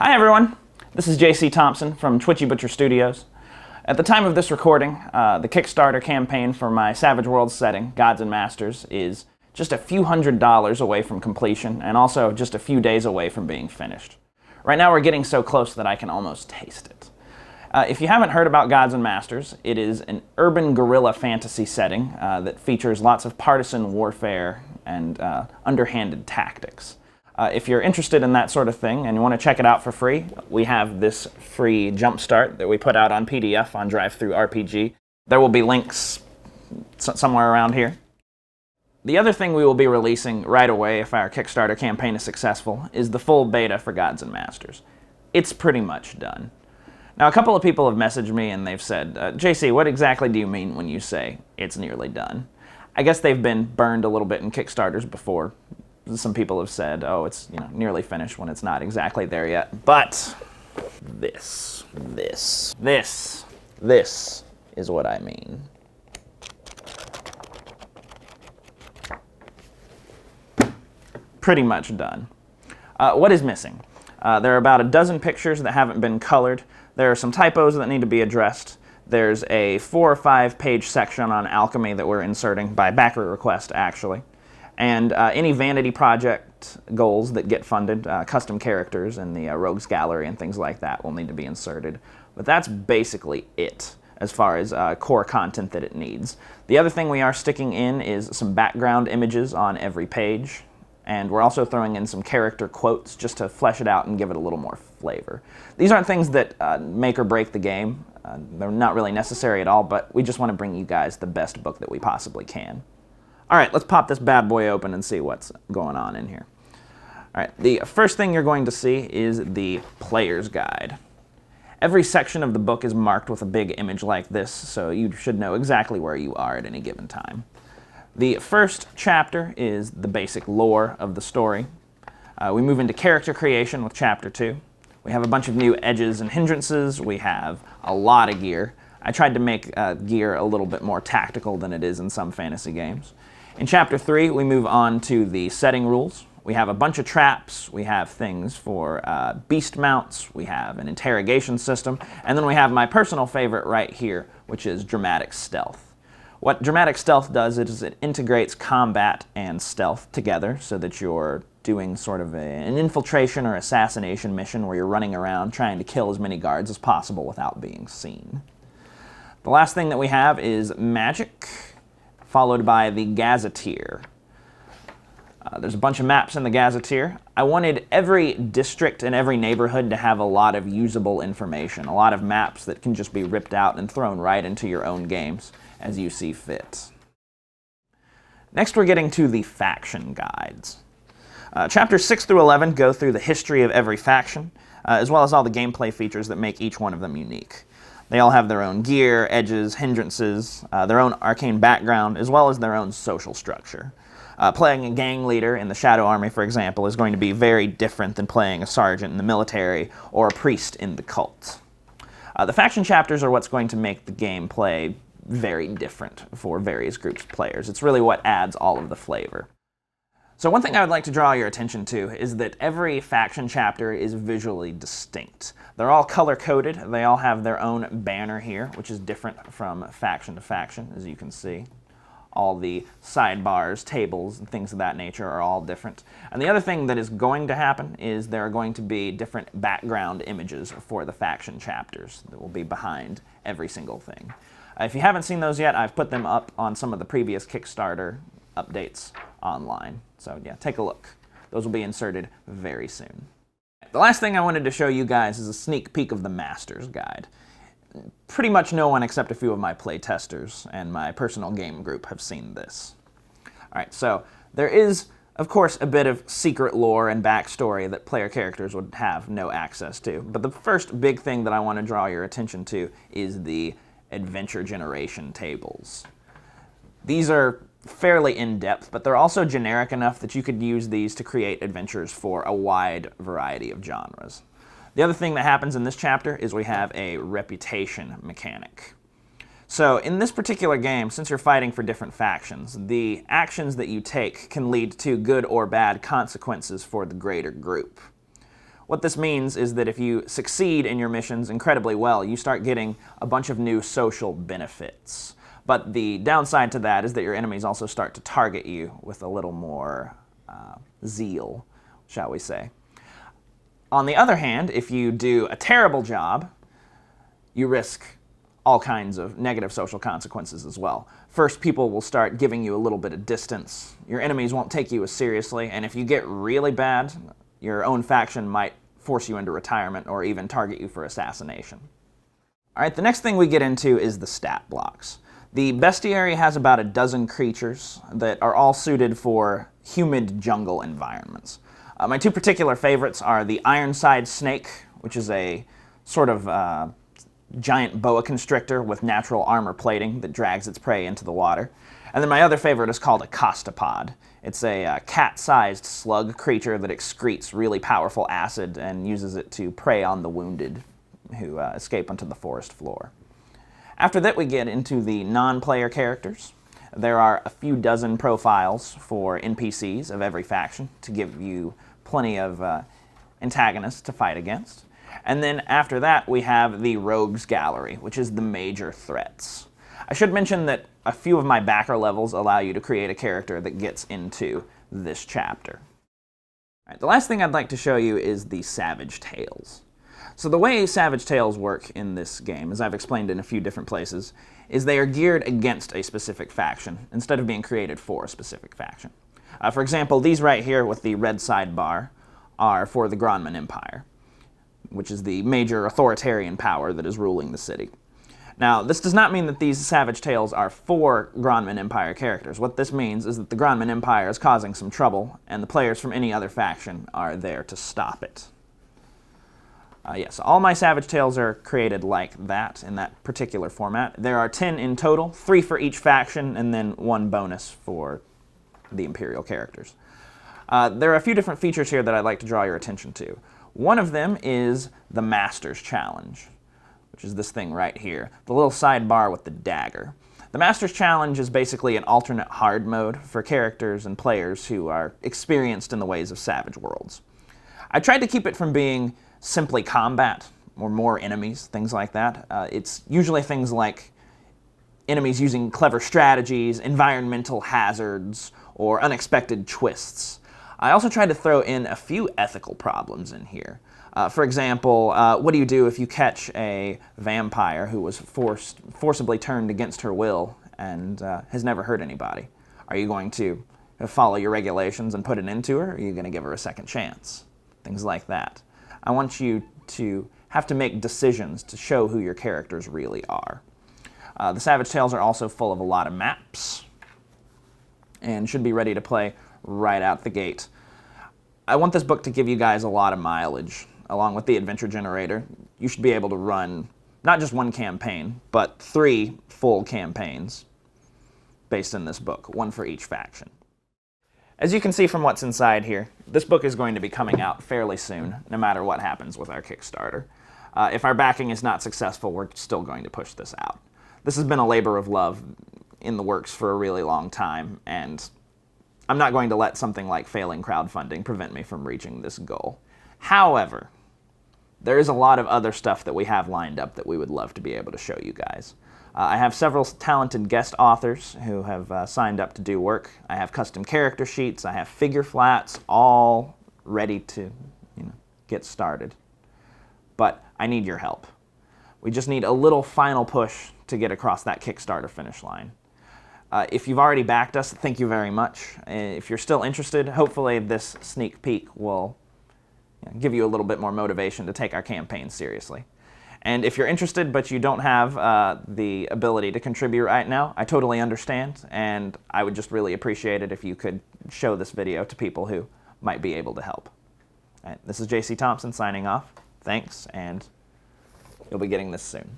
Hi everyone, this is JC Thompson from Twitchy Butcher Studios. At the time of this recording, the Kickstarter campaign for my Savage Worlds setting, Gods and Masters, is just a few $100s away from completion, and also just a few days away from being finished. Right now we're getting so close that I can almost taste it. If you haven't heard about Gods and Masters, it is an urban guerrilla fantasy setting that features lots of partisan warfare and underhanded tactics. If you're interested in that sort of thing and you want to check it out for free, we have this free jumpstart that we put out on PDF on DriveThruRPG. There will be links somewhere around here. The other thing we will be releasing right away if our Kickstarter campaign is successful is the full beta for Gods and Masters. It's pretty much done. Now, a couple of people have messaged me and they've said, JC, what exactly do you mean when you say it's nearly done? I guess they've been burned a little bit in Kickstarters before. Some people have said, oh, it's nearly finished when it's not exactly there yet. But this is what I mean. Pretty much done. What is missing? There are about a dozen pictures that haven't been colored. There are some typos that need to be addressed. There's a 4 or 5 page section on alchemy that we're inserting by backer request, actually. And any vanity project goals that get funded, custom characters in the rogues gallery and things like that will need to be inserted. But that's basically it as far as core content that it needs. The other thing we are sticking in is some background images on every page. And we're also throwing in some character quotes just to flesh it out and give it a little more flavor. These aren't things that make or break the game. They're not really necessary at all, but we just want to bring you guys the best book that we possibly can. All right, let's pop this bad boy open and see what's going on in here. All right, the first thing you're going to see is the player's guide. Every section of the book is marked with a big image like this, so you should know exactly where you are at any given time. The first chapter is the basic lore of the story. We move into character creation with chapter 2. We have a bunch of new edges and hindrances. We have a lot of gear. I tried to make gear a little bit more tactical than it is in some fantasy games. In chapter 3, we move on to the setting rules. We have a bunch of traps. We have things for beast mounts. We have an interrogation system. And then we have my personal favorite right here, which is dramatic stealth. What dramatic stealth does is it integrates combat and stealth together so that you're doing sort of an infiltration or assassination mission where you're running around trying to kill as many guards as possible without being seen. The last thing that we have is magic, followed by the gazetteer. There's a bunch of maps in the gazetteer. I wanted every district and every neighborhood to have a lot of usable information, a lot of maps that can just be ripped out and thrown right into your own games as you see fit. Next, we're getting to the faction guides. Chapters 6 through 11 go through the history of every faction, as well as all the gameplay features that make each one of them unique. They all have their own gear, edges, hindrances, their own arcane background, as well as their own social structure. Playing a gang leader in the Shadow Army, for example, is going to be very different than playing a sergeant in the military or a priest in the cult. The faction chapters are what's going to make the gameplay very different for various groups of players. It's really what adds all of the flavor. So one thing I would like to draw your attention to is that every faction chapter is visually distinct. They're all color-coded. They all have their own banner here, which is different from faction to faction, as you can see. All the sidebars, tables, and things of that nature are all different. And the other thing that is going to happen is there are going to be different background images for the faction chapters that will be behind every single thing. If you haven't seen those yet, I've put them up on some of the previous Kickstarter updates online. So yeah, take a look. Those will be inserted very soon. The last thing I wanted to show you guys is a sneak peek of the Master's Guide. Pretty much no one except a few of my playtesters and my personal game group have seen this. Alright, so there is, of course, a bit of secret lore and backstory that player characters would have no access to. But the first big thing that I want to draw your attention to is the adventure generation tables. These are fairly in-depth, but they're also generic enough that you could use these to create adventures for a wide variety of genres. The other thing that happens in this chapter is we have a reputation mechanic. So in this particular game, since you're fighting for different factions, the actions that you take can lead to good or bad consequences for the greater group. What this means is that if you succeed in your missions incredibly well, you start getting a bunch of new social benefits. But the downside to that is that your enemies also start to target you with a little more zeal, shall we say. On the other hand, if you do a terrible job, you risk all kinds of negative social consequences as well. First, people will start giving you a little bit of distance. Your enemies won't take you as seriously, and if you get really bad, your own faction might force you into retirement or even target you for assassination. All right, the next thing we get into is the stat blocks. The bestiary has about a dozen creatures that are all suited for humid jungle environments. My two particular favorites are the Ironside Snake, which is a sort of giant boa constrictor with natural armor plating that drags its prey into the water. And then my other favorite is called a Costopod. It's a cat-sized slug creature that excretes really powerful acid and uses it to prey on the wounded who escape onto the forest floor. After that, we get into the non-player characters. There are a few dozen profiles for NPCs of every faction to give you plenty of antagonists to fight against. And then after that, we have the Rogues Gallery, which is the major threats. I should mention that a few of my backer levels allow you to create a character that gets into this chapter. All right, the last thing I'd like to show you is the Savage Tales. So the way Savage Tales work in this game, as I've explained in a few different places, is they are geared against a specific faction instead of being created for a specific faction. For example, these right here with the red sidebar are for the Gronman Empire, which is the major authoritarian power that is ruling the city. Now, this does not mean that these Savage Tales are for Gronman Empire characters. What this means is that the Gronman Empire is causing some trouble, and the players from any other faction are there to stop it. Yes, all my Savage Tales are created like that, in that particular format. There are 10 in total, 3 for each faction, and then 1 bonus for the Imperial characters. There are a few different features here that I'd like to draw your attention to. One of them is the Master's Challenge, which is this thing right here, the little sidebar with the dagger. The Master's Challenge is basically an alternate hard mode for characters and players who are experienced in the ways of Savage Worlds. I tried to keep it from being simply combat or more enemies, things like that. It's usually things like enemies using clever strategies, environmental hazards, or unexpected twists. I also tried to throw in a few ethical problems in here. For example, what do you do if you catch a vampire who was forcibly turned against her will and has never hurt anybody? Are you going to follow your regulations and put an end to her, or are you going to give her a second chance? Things like that. I want you to have to make decisions to show who your characters really are. The Savage Tales are also full of a lot of maps and should be ready to play right out the gate. I want this book to give you guys a lot of mileage. Along with the adventure generator, you should be able to run not just 1 campaign, but 3 full campaigns based in this book, 1 for each faction. As you can see from what's inside here, this book is going to be coming out fairly soon, no matter what happens with our Kickstarter. If our backing is not successful, we're still going to push this out. This has been a labor of love in the works for a really long time, and I'm not going to let something like failing crowdfunding prevent me from reaching this goal. However, there is a lot of other stuff that we have lined up that we would love to be able to show you guys. I have several talented guest authors who have signed up to do work. I have custom character sheets. I have figure flats, all ready to get started. But I need your help. We just need a little final push to get across that Kickstarter finish line. If you've already backed us, thank you very much. If you're still interested, hopefully this sneak peek will give you a little bit more motivation to take our campaign seriously. And if you're interested but you don't have the ability to contribute right now, I totally understand, and I would just really appreciate it if you could show this video to people who might be able to help. All right, this is JC Thompson signing off. Thanks, and you'll be getting this soon.